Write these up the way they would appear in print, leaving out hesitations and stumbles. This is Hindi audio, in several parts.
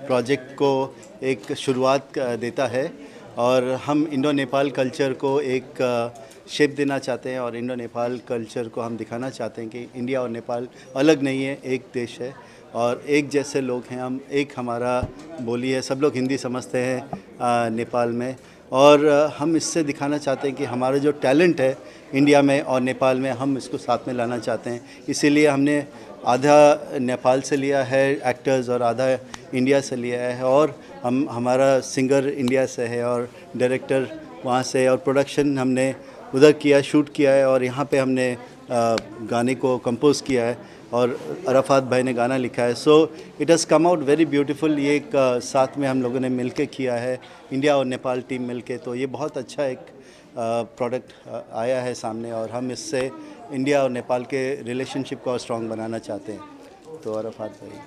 प्रोजेक्ट को एक शुरुआत देता है और हम इंडो नेपाल कल्चर को एक शेप देना चाहते हैं और इंडो नेपाल कल्चर को हम दिखाना चाहते हैं कि इंडिया और नेपाल अलग नहीं है, एक देश है और एक जैसे लोग हैं हम। एक हमारा बोली है, सब लोग हिंदी समझते हैं नेपाल में, और हम इससे दिखाना चाहते हैं कि हमारा जो टैलेंट है इंडिया में और नेपाल में, हम इसको साथ में लाना चाहते हैं। इसीलिए हमने आधा नेपाल से लिया है एक्टर्स और आधा इंडिया से लिया है, और हमारा सिंगर इंडिया से है और डायरेक्टर वहाँ से, और प्रोडक्शन हमने उधर किया, शूट किया है, और यहाँ पे हमने गाने को कंपोज किया है और अराफात भाई ने गाना लिखा है। So it has come out very beautiful. ये एक साथ में हम लोगों ने मिलके किया है, इंडिया और नेपाल टीम मिलके, तो ये बहुत अच्छा एक प्रोडक्ट आया है सामने, और हम इससे इंडिया और नेपाल के रिलेशनशिप को और स्ट्रॉन्ग बनाना चाहते हैं। तो अराफात भाई।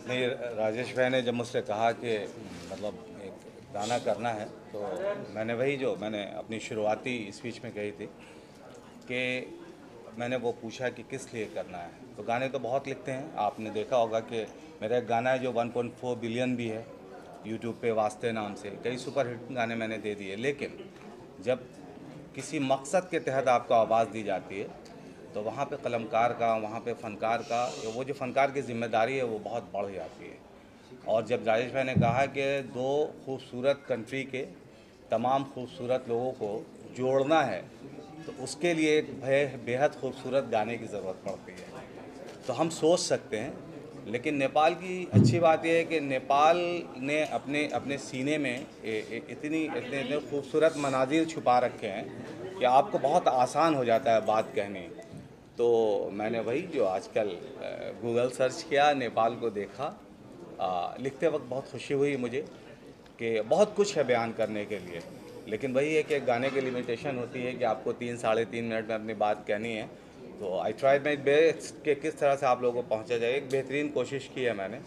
नहीं, राजेश भाई ने जब मुझसे कहा कि मतलब एक गाना करना है, तो मैंने वही जो मैंने अपनी शुरुआती स्पीच में कही थी कि मैंने वो पूछा कि किस लिए करना है। तो गाने तो बहुत लिखते हैं, आपने देखा होगा कि मेरा एक गाना है जो 1.4 बिलियन भी है यूट्यूब पे, वास्ते नाम से। कई सुपर हिट गाने मैंने दे दिए, लेकिन जब किसी मकसद के तहत आपको आवाज़ दी जाती है तो वहाँ पे कलमकार का, वहाँ पे फ़नकार का, वो जो फ़नकार की ज़िम्मेदारी है वो बहुत बढ़ जाती है। और जब राजेश भाई ने कहा कि दो खूबसूरत कंट्री के तमाम खूबसूरत लोगों को जोड़ना है, तो उसके लिए एक बेहद खूबसूरत गाने की ज़रूरत पड़ती है। तो हम सोच सकते हैं, लेकिन नेपाल की अच्छी बात यह है कि नेपाल ने अपने अपने सीने में इतने खूबसूरत मनाजिर छुपा रखे हैं कि आपको बहुत आसान हो जाता है बात कहनी। तो मैंने वही जो आजकल गूगल सर्च किया, नेपाल को देखा, लिखते वक्त बहुत खुशी हुई मुझे कि बहुत कुछ है बयान करने के लिए, लेकिन वही है कि गाने की लिमिटेशन होती है कि आपको 3-3.5 मिनट में अपनी बात कहनी है। तो आई ट्राइड माई बेस्ट कि किस तरह से आप लोगों को पहुंचा जाए। एक बेहतरीन कोशिश की है मैंने,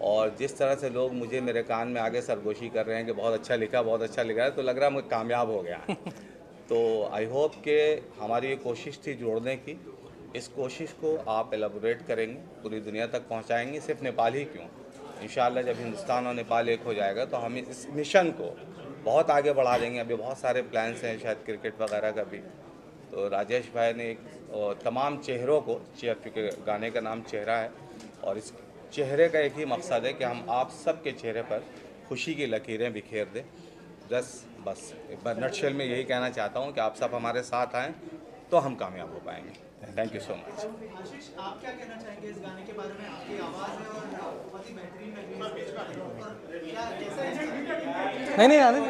और जिस तरह से लोग मुझे मेरे कान में आगे सरगोशी कर रहे हैं कि बहुत अच्छा लिखा, बहुत अच्छा लिखा है, तो लग रहा है मुझे कामयाब हो गया है। तो आई होप कि हमारी ये कोशिश थी जोड़ने की, इस कोशिश को आप एलाबोरेट करेंगे, पूरी दुनिया तक पहुँचाएँगे, सिर्फ नेपाल ही क्यों, इंशाल्लाह जब हिंदुस्तान और नेपाल एक हो जाएगा तो हम इस मिशन को बहुत आगे बढ़ा देंगे। अभी बहुत सारे प्लान्स हैं, शायद क्रिकेट वगैरह का भी। तो राजेश भाई ने एक तमाम चेहरों को, क्योंकि गाने का नाम चेहरा है, और इस चेहरे का एक ही मकसद है कि हम आप सब के चेहरे पर खुशी की लकीरें बिखेर दें। बस एक बार नटशेल में यही कहना चाहता हूँ कि आप सब हमारे साथ आएँ तो हम कामयाब हो पाएंगे। Thank you so much. Ashish, आप क्या कहना चाहेंगे इस गाने के बारे में? आपकी आवाज़ है और बहुत ही बेहतरीन लग रही है। नहीं आने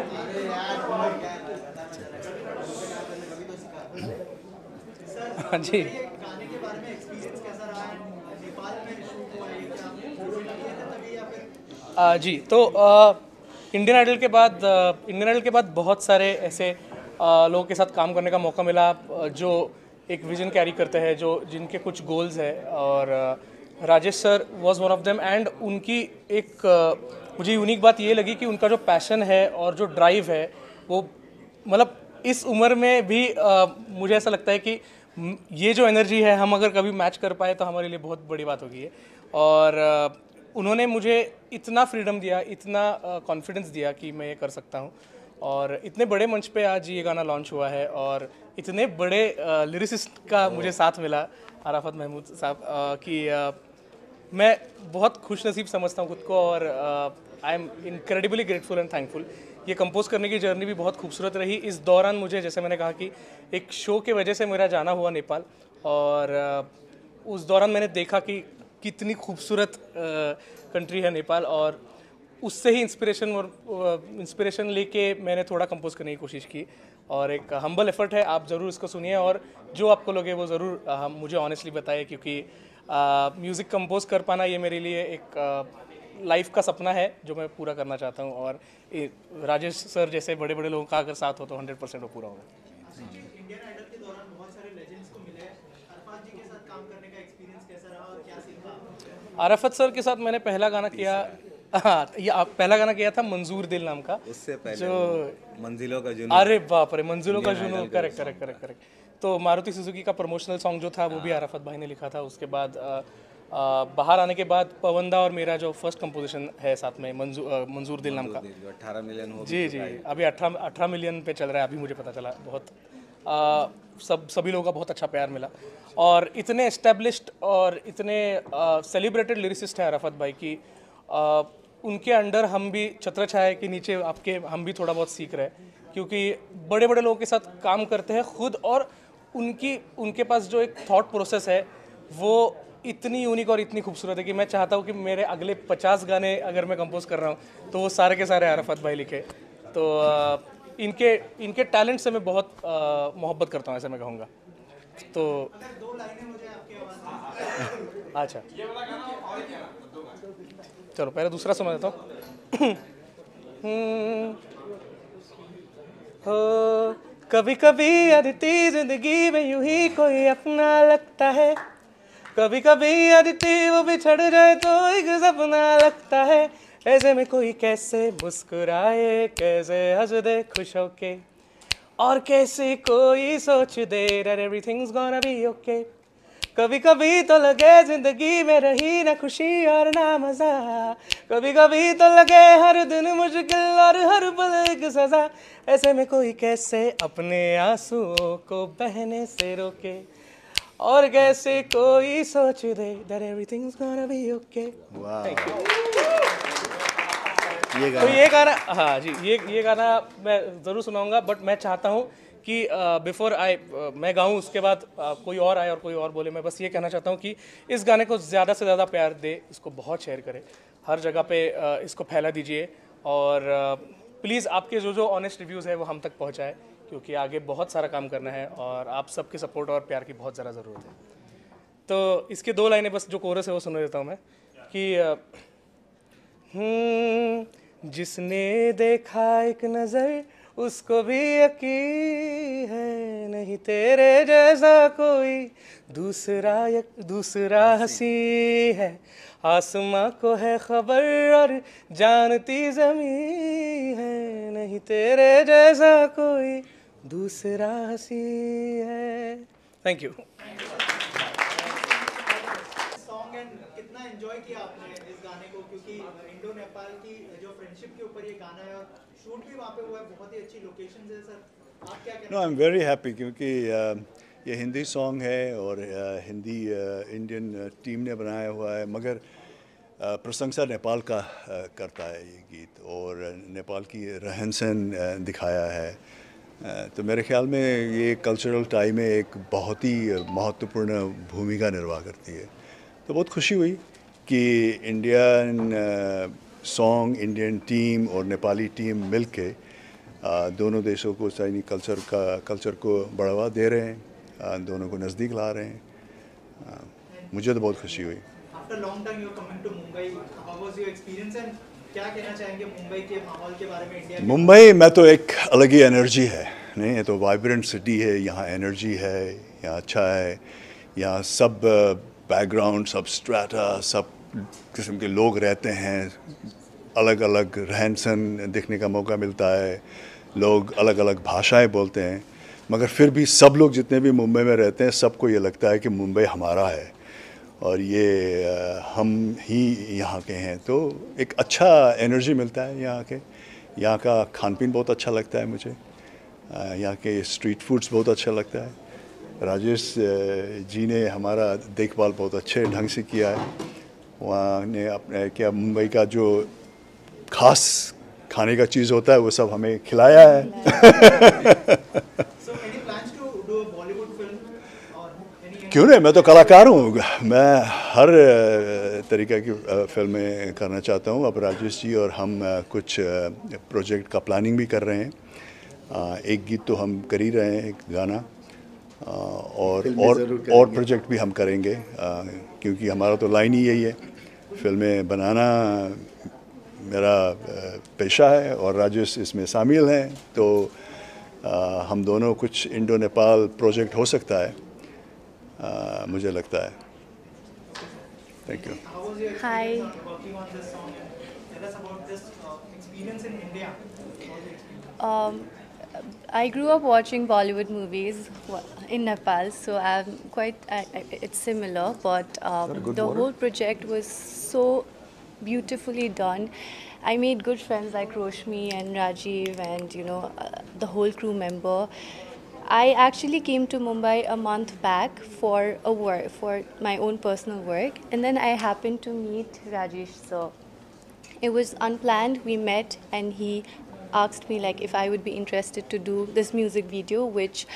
हाँ जी। गाने के बारे में एक्सपीरियंस कैसा रहा है? नेपाल में शूट हुआ है क्या? तभी या फिर जी, तो इंडियन आइडल के बाद बहुत सारे ऐसे लोगों के साथ काम करने का मौका मिला जो एक विज़न कैरी करते हैं, जो जिनके कुछ गोल्स है, और Rajesh sir was one of them. And उनकी एक मुझे यूनिक बात ये लगी कि उनका जो पैशन है और जो ड्राइव है वो मतलब इस उम्र में भी मुझे ऐसा लगता है कि ये जो एनर्जी है हम अगर कभी मैच कर पाए तो हमारे लिए बहुत बड़ी बात होगी है। और उन्होंने मुझे इतना फ्रीडम दिया, इतना कॉन्फिडेंस दिया कि मैं ये कर सकता हूँ, और इतने बड़े मंच पे आज ये गाना लॉन्च हुआ है, और इतने बड़े लिरिसिस्ट का मुझे साथ मिला, अराफात महमूद साहब, कि मैं बहुत खुश नसीब समझता हूँ खुद को, और I am incredibly grateful and thankful. ये कंपोज करने की जर्नी भी बहुत खूबसूरत रही। इस दौरान मुझे, जैसे मैंने कहा कि एक शो के वजह से मेरा जाना हुआ नेपाल, और उस दौरान मैंने देखा कि कितनी खूबसूरत कंट्री है नेपाल, और उससे ही इंस्पिरेशन लेके मैंने थोड़ा कंपोज करने की कोशिश की, और एक हम्बल एफर्ट है। आप ज़रूर इसको सुनिए, और जो आपको लगे वो ज़रूर मुझे ऑनेस्टली बताइए, क्योंकि म्यूज़िक कंपोज कर पाना ये मेरे लिए एक लाइफ का सपना है जो मैं पूरा करना चाहता हूँ, और राजेश सर जैसे बड़े बड़े लोगों का अगर साथ हो तो 100% वो पूरा होगा। इंडियन आइडल के दौरान बहुत सारे लेजेंड्स को मिले, अराफात जी के साथ काम करने का एक्सपीरियंस कैसा रहा और क्या सीखा? अराफात सर के साथ मैंने पहला गाना किया, हाँ, ये पहला गाना किया था मंजूर दिल नाम का, उससे पहले जो मंजिलों का जुनून। अरे बाप रे, मंजिलों का जुनून, करेक्ट। तो मारुति सुजुकी का प्रमोशनल सॉन्ग जो था वो भी अराफात भाई ने लिखा था। उसके बाद बाहर आने के बाद पवनदा और मेरा जो फर्स्ट कंपोजिशन है साथ में मंजूर दिल नाम का, जो 18 मिलियन हो जी अभी 18 मिलियन पे चल रहा है, अभी मुझे पता चला। बहुत सभी लोगों का बहुत अच्छा प्यार मिला और इतने एस्टेब्लिश्ड और इतने सेलिब्रेटेड लिरिसिस्ट हैं अराफत भाई की, उनके अंडर हम भी छत्र छाया के नीचे आपके हम भी थोड़ा बहुत सीख रहे हैं, क्योंकि बड़े बड़े लोगों के साथ काम करते हैं खुद, और उनके पास जो एक थॉट प्रोसेस है वो इतनी यूनिक और इतनी खूबसूरत है कि मैं चाहता हूँ कि मेरे अगले 50 गाने अगर मैं कंपोज कर रहा हूँ तो वो सारे के सारे अराफत भाई लिखे। तो इनके टैलेंट से मैं बहुत मोहब्बत करता हूँ, ऐसे मैं कहूँगा। तो अच्छा चलो पहले दूसरा समझ देता हूँ। हो कभी कभी अदिति जिंदगी में यूं ही कोई अपना लगता है, कभी कभी अदिति वो बिछड़ जाए तो एक सपना लगता है, ऐसे में कोई कैसे मुस्कुराए, कैसे हंस दे खुश होके, और कैसे कोई सोच दे that everything's gonna be okay। कभी कभी तो लगे जिंदगी में रही ना खुशी और ना मजा, कभी कभी तो लगे हर दिन मुश्किल और हर पल एक सजा, ऐसे में कोई कैसे अपने आंसुओं को बहने से रोके, और कैसे कोई सोच दे that everything's gonna be okay। Thank you। तो ये गाना, हाँ जी, ये गाना मैं ज़रूर सुनाऊंगा, बट मैं चाहता हूँ कि बिफोर मैं गाऊँ उसके बाद कोई और आए और कोई और बोले। मैं बस ये कहना चाहता हूँ कि इस गाने को ज़्यादा से ज़्यादा प्यार दे, इसको बहुत शेयर करें, हर जगह पे इसको फैला दीजिए, और प्लीज़ आपके जो ऑनेस्ट रिव्यूज़ है वो हम तक पहुँचाए, क्योंकि आगे बहुत सारा काम करना है और आप सबके सपोर्ट और प्यार की बहुत ज़्यादा ज़रूरत है। तो इसके 2 लाइनें बस जो कोरस है वो सुन देता हूँ मैं कि जिसने देखा एक नज़र उसको भी यकीन है, नहीं तेरे जैसा कोई दूसरा हंसी है, आसमां को है खबर और जानती ज़मीं है, नहीं तेरे जैसा कोई दूसरा हंसी है। Thank you. सॉन्ग एंड कितना एंजॉय किया आपने इस गाने को, क्योंकि इंडो नेपाल की जो फ्रेंडशिप के ऊपर ये गाना है और शूट भी वहाँ पे हुआ है, बहुत ही अच्छी लोकेशन है। सर आप क्या कहना? No I am very happy, क्योंकि ये हिंदी सॉन्ग है और हिंदी इंडियन टीम ने बनाया हुआ है, मगर प्रशंसा नेपाल का करता है ये गीत, और नेपाल की रहन सहन दिखाया है। तो मेरे ख्याल में ये कल्चरल टाई में एक बहुत ही महत्वपूर्ण भूमिका निर्वाह करती है। तो बहुत खुशी हुई कि इंडियन सॉन्ग, इंडियन टीम और नेपाली टीम मिलके दोनों देशों को चाइनीज कल्चर को बढ़ावा दे रहे हैं, दोनों को नज़दीक ला रहे हैं। मुझे तो बहुत खुशी हुई। After long time you are coming to Mumbai, how was your experience and क्या कहना चाहेंगे मुंबई के माहौल के बारे में? इंडिया मुंबई में तो एक अलग ही एनर्जी है, नहीं ये तो वाइब्रेंट सिटी है, यहाँ एनर्जी है, यहाँ अच्छा है, यहाँ सब बैकग्राउंड, सब स्ट्रेटा, सब किस्म के लोग रहते हैं, अलग अलग रहन सहन देखने का मौका मिलता है, लोग अलग अलग भाषाएं बोलते हैं, मगर फिर भी सब लोग जितने भी मुंबई में रहते हैं सबको ये लगता है कि मुंबई हमारा है और ये हम ही यहाँ के हैं। तो एक अच्छा एनर्जी मिलता है यहाँ के। यहाँ का खान पीन बहुत अच्छा लगता है मुझे, यहाँ के स्ट्रीट फूड्स बहुत अच्छा लगता है। राजेश जी ने हमारा देखभाल बहुत अच्छे ढंग से किया है। वहाँ ने अपने क्या मुंबई का जो खास खाने का चीज़ होता है वो सब हमें खिलाया है। क्यों नहीं, मैं तो कलाकार हूँ, मैं हर तरीक़े की फिल्में करना चाहता हूँ। अब राजेश जी और हम कुछ प्रोजेक्ट का प्लानिंग भी कर रहे हैं। एक गीत तो हम कर ही रहे हैं, एक गाना, और प्रोजेक्ट भी हम करेंगे, क्योंकि हमारा तो लाइन ही यही है, फिल्में बनाना मेरा पेशा है और राजेश इसमें शामिल हैं। तो हम दोनों कुछ इंडो नेपाल प्रोजेक्ट हो सकता है, मुझे लगता है। Thank you. Hi, I grew up watching Bollywood movies in Nepal, so I'm quite. It's similar, but the whole project was so beautifully done. I made good friends like Roshmi and Rajiv, and the whole crew member. I actually came to Mumbai a month back for my own personal work, and then I happened to meet Rajesh. So it was unplanned. We met, and he asked me like if I would be interested to do this music video, which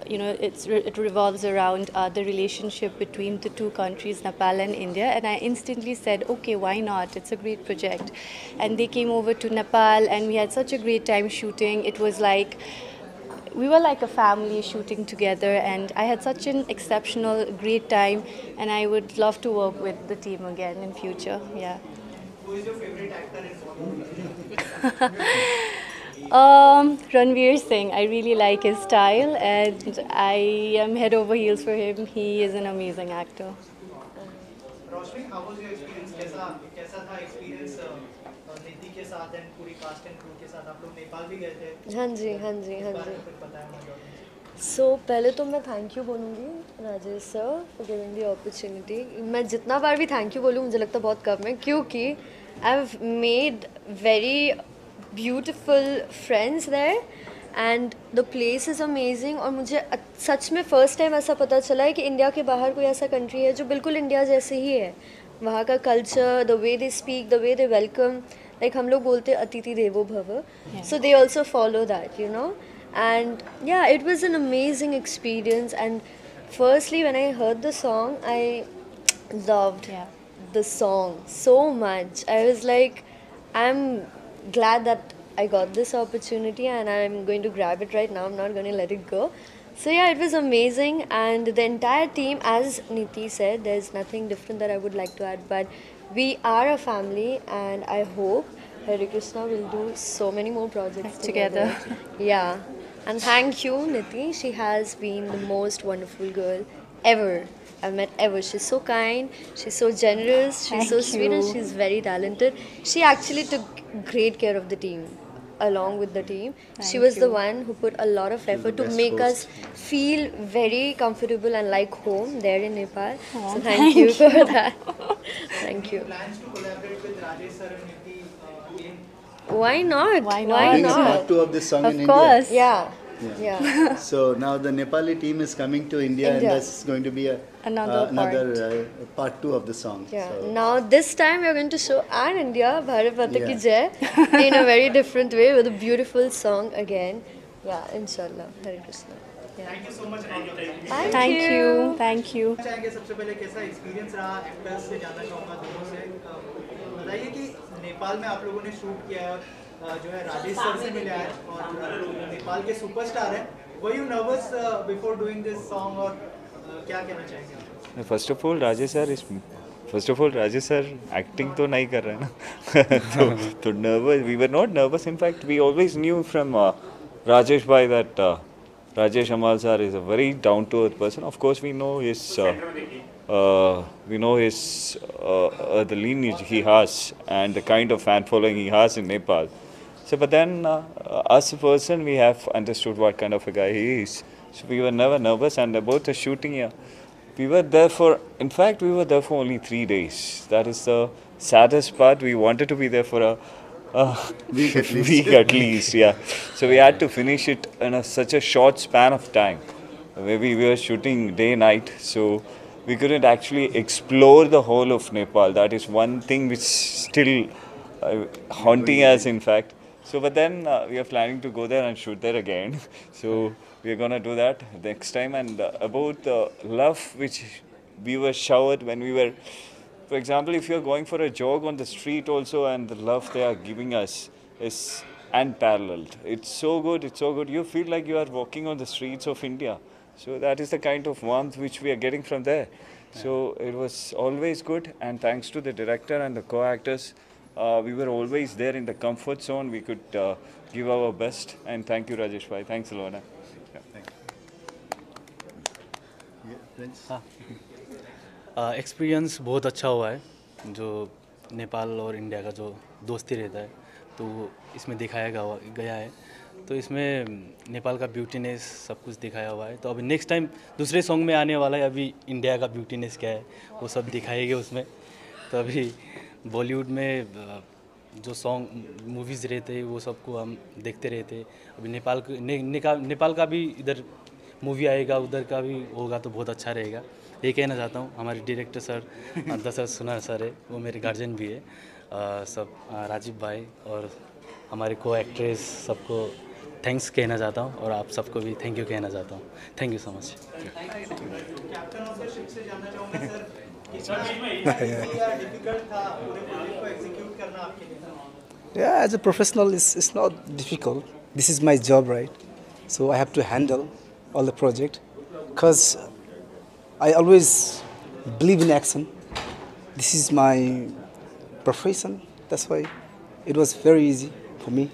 it revolves around the relationship between the two countries, Nepal and India. And I instantly said, okay, why not? It's a great project. And they came over to Nepal, and we had such a great time shooting. It was like we were like a family shooting together, and I had such an exceptional, great time, and I would love to work with the team again in future. Yeah. Who is your favorite actor in Bollywood? Ranveer Singh. I really like his style, and I am head over heels for him. He is an amazing actor. Roshni, how was your experience? कैसा था experience निधि के साथ and पूरी cast and crew के साथ? आप लोग नेपाल भी गए थे? हाँ जी हाँ जी इस हाँ बारे जी में कुछ बताया हमारे audience? सो पहले तो मैं थैंक यू बोलूँगी Rajesh sir for giving the opportunity. मैं जितना बार भी थैंक यू बोलूँ मुझे लगता बहुत कम है, क्योंकि I have made very beautiful friends there and the place is amazing. और मुझे सच में फ़र्स्ट टाइम ऐसा पता चला है कि इंडिया के बाहर कोई ऐसा कंट्री है जो बिल्कुल इंडिया जैसे ही है. वहाँ का culture, the way they speak, the way they welcome, like हम लोग बोलते हैं अतिथि देवो भव, so they also follow that, And yeah, it was an amazing experience. And firstly, when I heard the song, I loved the song so much. I was like, I'm glad that I got this opportunity, and I'm going to grab it right now. I'm not going to let it go. So yeah, it was amazing. And the entire team, as Niti said, there's nothing different that I would like to add, but we are a family, and I hope Hare Krishna will do so many more projects together. Yeah. And thank you, Niti. She has been the most wonderful girl ever I've met ever. She's so kind, she's so generous, she's so sweet, and she's very talented. She actually took great care of the team. Along with the team, she was the one who put a lot of effort to make us feel very comfortable and like home there in Nepal. So thank you for that. Thank you. Plans to collaborate with Rajesh sir and Niti again? Why not? Why Why not? Doing a not? part 2 of this song Of in course. Yeah. India. Yeah. So now the Nepali team is coming to India, and India. that's going to be Another part 2 of the song. Yeah. So, Now this time we are going to show our India, Bharat Mata Ki Yeah. Jai, in a very different way with a beautiful song again. Yeah, inshallah. Hare Krishna. Yeah. Thank you so much and all the best. Thank you. Thank you. चाहेंगे सबसे पहले कैसा एक्सपीरियंस रहा एक्टर्स से जानना चाहूँगा दोनों से. बताइए कि नेपाल में आप लोगों ने शूट किया है और जो है राजेश सर से मिले हैं और नेपाल के सुपरस्टार हैं. Were you nervous before doing this song और क्या कहना चाहेंगे? First of all Rajesh sir acting तो नहीं कर रहे हैं ना. तो nervous, we were not nervous. In fact we always knew from Rajesh भाई that Rajesh Amal sir is a very down to earth person. Of course we know his the lineage he has and the kind of fan following he has in Nepal. So but then us a person, we have understood what kind of a guy he is. So we were never nervous. And about the shooting here, we were there for only 3 days. That is the saddest part. We wanted to be there for a week at least, yeah. So we had to finish it in such a short span of time. Maybe we were shooting day night, so we couldn't actually explore the whole of Nepal. That is one thing which still haunting us, in fact. So but then we are planning to go there and shoot there again. So we are gonna do that next time. And about the love which we were showered when we were, for example, if you're going for a jog on the street also, and the love they are giving us is unparalleled. It's so good, it's so good. You feel like you are walking on the streets of India. So that is the kind of warmth which we are getting from there. So it was always good, and thanks to the director and the co-actors, we were always there in the comfort zone. We could give our best, and thank you Rajesh bhai. Thanks Alona. Experience बहुत अच्छा हुआ है. जो नेपाल और इंडिया का जो दोस्ती रहता है तो वो इसमें दिखाया गया है. तो इसमें नेपाल का ब्यूटीनेस सब कुछ दिखाया हुआ है। तो अभी नेक्स्ट टाइम दूसरे सॉन्ग में आने वाला है, अभी इंडिया का ब्यूटीनेस क्या है वो सब दिखाएंगे उसमें। तो अभी बॉलीवुड में जो सॉन्ग मूवीज़ रहते वो सबको हम देखते रहते। अभी नेपाल का भी इधर मूवी आएगा, उधर का भी होगा तो बहुत अच्छा रहेगा। ये कहना चाहता हूँ। हमारे डायरेक्टर सर दशरथ सुनार सर है, वो मेरे गार्जियन भी है। सब राजीव भाई और हमारे को एक्ट्रेस सबको थैंक्स कहना चाहता हूँ, और आप सबको भी थैंक यू कहना चाहता हूँ। Thank you so much. Captain of the ship से जानना चाहूँगा सर, कितना डिफिकल्ट था पूरे प्रोजेक्ट को एग्जीक्यूट करना आपके लिए? Yeah, as a professional, it's not difficult. This is my job, right? So I have to handle all the project because I always believe in action. This is my profession. That's why it was very easy for me.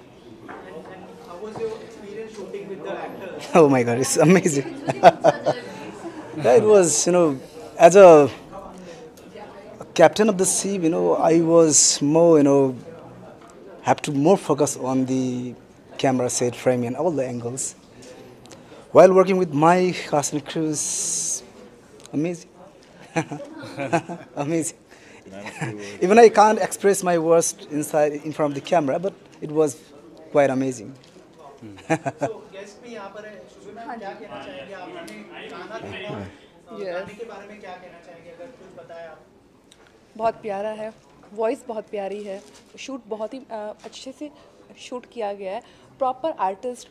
How was your experience shooting with the actors? Oh my God, it's amazing. Yeah, it was, as a captain of the ship, I was more, have to more focus on the camera set, framing, and all the angles. While working with my cast and crew is amazing. Amazing. Even I can't express my words in front of the camera, but it was quite amazing. So guest भी यहाँ पर है, शुभ मैम क्या कहना चाहेंगे? आपने गाना देखा, गाने के बारे में क्या कहना चाहेंगे, अगर कुछ बताएं आप? बहुत प्यारा है, वॉइस बहुत प्यारी है, शूट बहुत ही अच्छे से शूट किया गया है। Proper artist,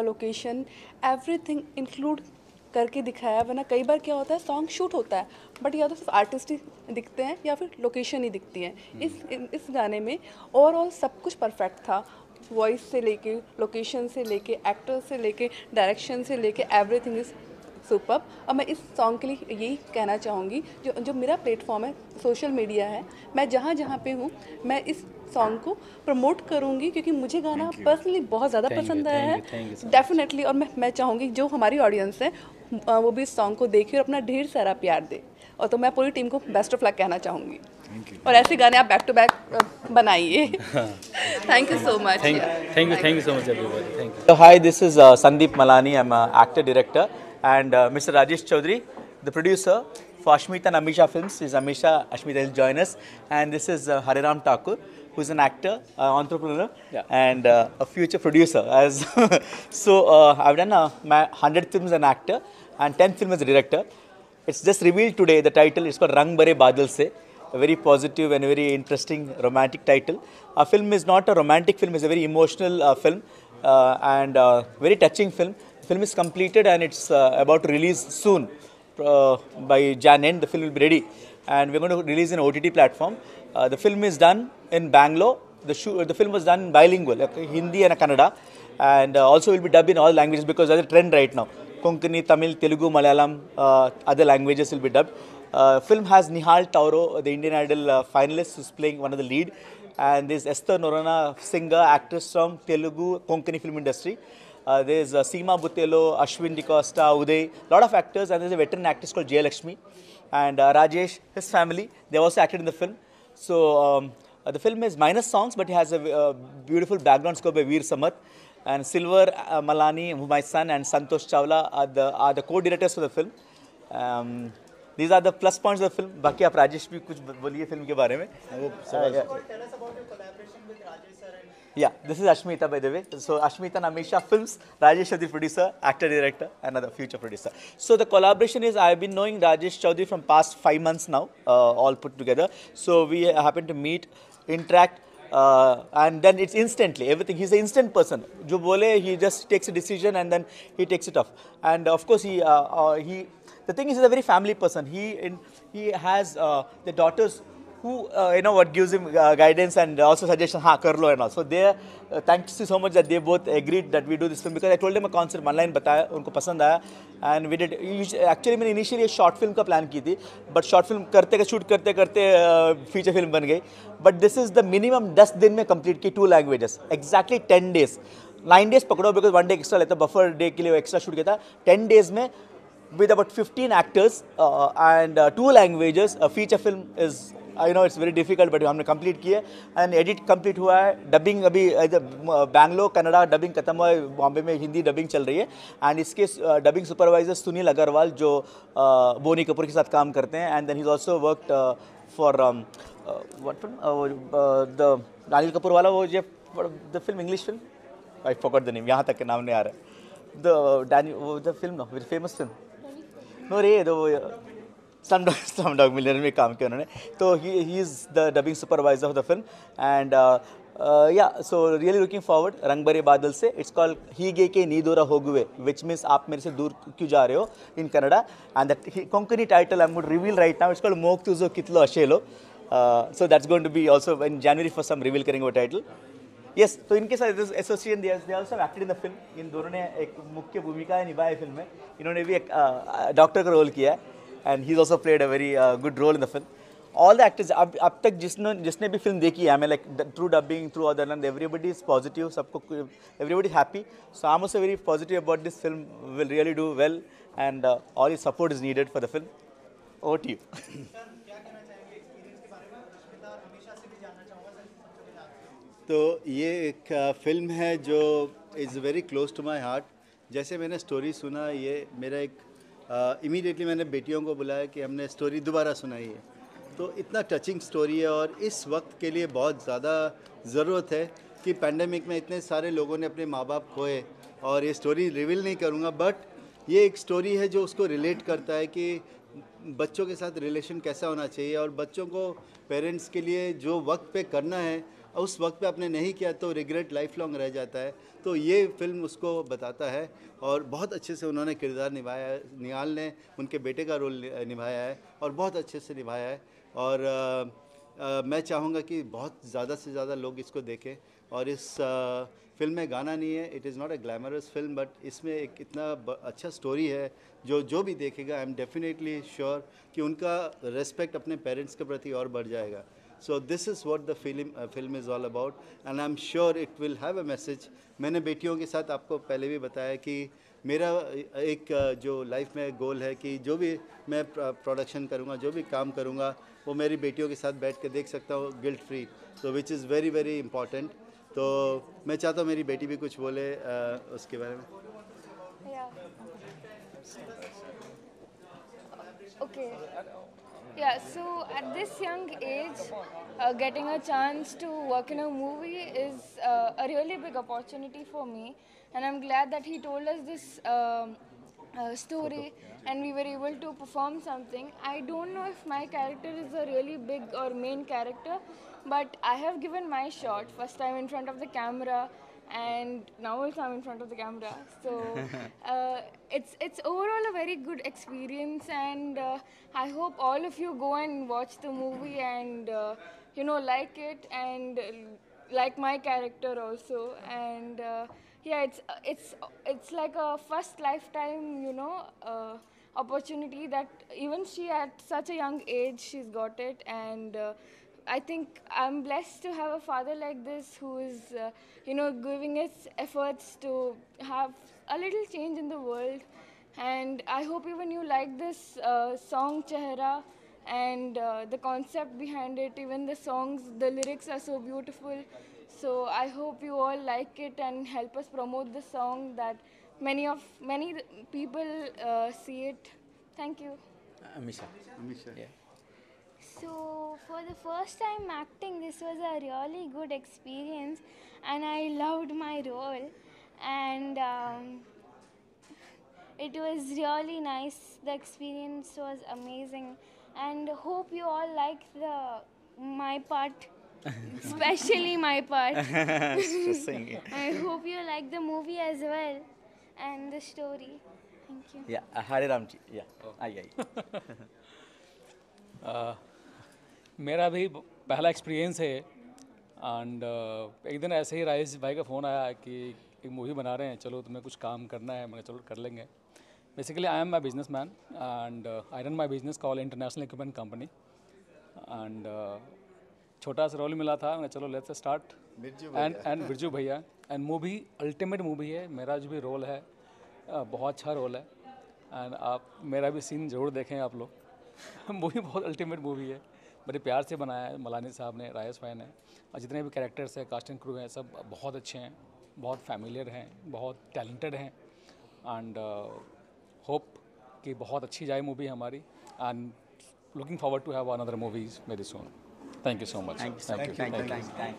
location, everything include करके दिखाया है। वरना कई बार क्या होता है, सॉन्ग शूट होता है बट या तो सिर्फ आर्टिस्ट ही दिखते हैं या फिर लोकेशन ही दिखती है। इस गाने में ओवरऑल सब कुछ परफेक्ट था। वॉइस से लेके, लोकेशन से लेके, एक्टर से लेके, डायरेक्शन से लेके, एवरीथिंग इज़ सुपर्ब। और मैं इस सॉन्ग के लिए यही कहना चाहूँगी, जो मेरा प्लेटफॉर्म है, सोशल मीडिया है, मैं जहाँ जहाँ पे हूँ मैं इस सॉन्ग को प्रमोट करूँगी क्योंकि मुझे गाना पर्सनली बहुत ज़्यादा पसंद आया है डेफिनेटली। और मैं चाहूँगी जो हमारी ऑडियंस है वो भी इस सॉन्ग को देखे और अपना ढेर सारा प्यार दे। और तो मैं पूरी टीम को बेस्ट ऑफ लक कहना चाहूँगी, और ऐसे गाने आप बैक टू बैक बनाइए। Thank you so much. Thank you so much everybody. Thank you. So hi, this is Sandeep Malani. I'm an actor director, and Mr. Rajesh Chaudhary, the producer for Ashmita and Amisha Films. Is Ashmita will join us, and this is Hariram Thakur, who is an actor, entrepreneur, and a future producer. As so, I've done my 100th film as an actor and 10th film as a director. It's just revealed today. The title is called Rang Bare Badal Se. A very positive and very interesting romantic title. Our film is not a romantic film; it's a very emotional film and very touching film. The film is completed and it's about to release soon. By Jan end, the film will be ready, and we're going to release in OTT platform. The film is done in Bangalore. The film was done bilingual, like Hindi and Kannada, and also will be dubbed in all languages because there's a trend right now. Konkani, Tamil, Telugu, Malayalam, other languages will be dubbed. Film has Nihal Tauro, the Indian Idol finalist, who's playing one of the lead, and there's Esther Norana, singer, actress from Telugu, Konkani film industry. There's Seema Butelo, Ashwin D'Costa, Uday, lot of actors, and there's a veteran actress called Jay Lakshmi, and Rajesh, his family, they also acted in the film. So the film is minus songs, but it has a beautiful background score by Veer Samath. And Silver Malani, my son, and Santosh Chawla are the co-directors for the film. These are the plus points of the film. बाकी आप राजेश भी कुछ बोलिए फिल्म के बारे में. Tell us about your collaboration with Rajesh sir. Yeah, this is Ashmita, by the way. So Ashmita and Amisha Films, Rajesh is the producer, actor, director, and another future producer. So the collaboration is, I've been knowing Rajesh Chaudhary from past 5 months now, all put together. So we happen to meet, interact, and then it's instantly, everything. He's an instant person. Jo bole, he just takes a decision and then he takes it off. And of course, the thing is, he's a very family person. He has the daughters who what gives him guidance and also suggestion, kar lo and all. So they thanks you so much that they both agreed that we do this film, because I told them a concept, one line bataya, unko pasand aaya, and we did. Actually मैंने initially a short film का plan की थी, but short film shoot करते feature film बन गई. But this is the minimum 10 दिन में complete की 2 languages, exactly 10 days. 9 days पकड़ो because 1 day extra लेता, buffer day के लिए extra shoot किया था. 10 days में with about 15 actors and 2 languages, a feature film is I know it's very difficult but हमने कंप्लीट किया एंड एडिट कंप्लीट हुआ है. डबिंग अभी बैंगलोर कनाडा डबिंग खत्म हुआ है, बॉम्बे में हिंदी डबिंग चल रही है. एंड इसके डबिंग सुपरवाइजर सुनील अग्रवाल जो बोनी कपूर के साथ काम करते हैं. And then he is also worked for what film the Anil Kapoor वाला वो जो the film English film I forgot the name, यहाँ तक के नाम नहीं आ रहा है. The film no very famous film no रे Slumdog Millionaire में काम किया उन्होंने. तो he is the dubbing supervisor of the film and yeah, so really looking forward. रंग भरे बादल से it's called हीगे के नीदोरा होगुवे, which means आप मेरे से दूर क्यों जा रहे हो in Kannada. And that Konkani title I'm going to reveal right now. It's called मोक तुझो कितलो अशेलो. So that's going to be also in January for some reveal करेंगे वो title. Yes, तो इनके साथ association they also have acted in the film. इन दोनों ने एक मुख्य भूमिका निभाई फिल्म में. इन्होंने भी एक डॉक्टर का रोल किया है. And he's also played a very good role in the film. All the actors, अब तक जिसने भी फिल्म देखी है, I mean like through dubbing, through other, and everybody is positive. सबको everybody is happy. So I'm also very positive about this film. Will really do well, and all your support is needed for the film. Over to you. तो ये एक फिल्म है जो is very close to my heart. जैसे मैंने स्टोरी सुना, ये मेरा एक इमीडिएटली मैंने बेटियों को बुलाया कि हमने स्टोरी दोबारा सुनाई है. तो इतना टचिंग स्टोरी है और इस वक्त के लिए बहुत ज़्यादा ज़रूरत है कि पैंडेमिक में इतने सारे लोगों ने अपने माँ बाप खोए. और ये स्टोरी रिवील नहीं करूँगा, बट ये एक स्टोरी है जो उसको रिलेट करता है कि बच्चों के साथ रिलेशन कैसा होना चाहिए और बच्चों को पेरेंट्स के लिए जो वक्त पे करना है उस वक्त पे आपने नहीं किया तो रिग्रेट लाइफ लॉन्ग रह जाता है. तो ये फिल्म उसको बताता है और बहुत अच्छे से उन्होंने किरदार निभाया है. निहाल ने उनके बेटे का रोल निभाया है और बहुत अच्छे से निभाया है. और मैं चाहूँगा कि बहुत ज़्यादा से ज़्यादा लोग इसको देखें. और इस फिल्म में गाना नहीं है, it is not a glamorous film, but इसमें एक इतना अच्छा स्टोरी है जो भी देखेगा आई एम डेफिनेटली श्योर कि उनका रेस्पेक्ट अपने पेरेंट्स के प्रति और बढ़ जाएगा. So this is what the film is all about, and I'm sure it will have a message. मैंने बेटियों के साथ आपको पहले भी बताया कि मेरा एक जो लाइफ में गोल है कि जो भी मैं प्रोडक्शन करूँगा, जो भी काम करूँगा, वो मेरी बेटियों के साथ बैठ के देख सकता हूँ गिल्ट फ्री. तो which is very very important. तो मैं चाहता हूँ मेरी बेटी भी कुछ बोले उसके बारे में. Okay. Yeah, so at this young age, getting a chance to work in a movie is a really big opportunity for me, and I'm glad that he told us this story and we were able to perform something. I don't know if my character is a really big or main character, but I have given my shot. First time in front of the camera, and now also I'm in front of the camera. So it's overall a very good experience, and I hope all of you go and watch the movie and like it and like my character also. And yeah, it's like a first lifetime opportunity that even she at such a young age she's got it. And I think I'm blessed to have a father like this who is, giving his efforts to have a little change in the world. And I hope even you like this song Chehra and the concept behind it. Even the songs, the lyrics are so beautiful. So I hope you all like it and help us promote the song that many people see it. Thank you. Amisha. Yeah. So for the first time acting, this was a really good experience, and I loved my role, and it was really nice. The experience was amazing, and hope you all like my part, especially my part. I hope you like the movie as well and the story. Thank you. Yeah, Hare Ramji. Yeah, आई. मेरा भी पहला एक्सपीरियंस है. एंड एक दिन ऐसे ही राजेश भाई का फ़ोन आया कि एक मूवी बना रहे हैं, चलो तुम्हें कुछ काम करना है. मैं चलो कर लेंगे. Basically I am my business man and I run my business call international equipment company. And छोटा सा रोल मिला था. मैं चलो लेट्स स्टार्ट. एंड बिरजू भैया एंड मूवी अल्टीमेट मूवी है. मेरा जो भी रोल है बहुत अच्छा रोल है. एंड आप मेरा भी सीन ज़रूर देखें आप लोग. मूवी बहुत अल्टीमेट मूवी है. बड़े प्यार से बनाया है मलानी साहब ने, राजेश भाई ने, और जितने भी कैरेक्टर्स हैं, कास्ट एंड क्रू हैं, सब बहुत अच्छे हैं, बहुत फैमिलियर हैं, बहुत टैलेंटेड हैं, एंड होप कि बहुत अच्छी जाए मूवी हमारी, and looking forward to have another movies very soon. Thank you so much. Thank you.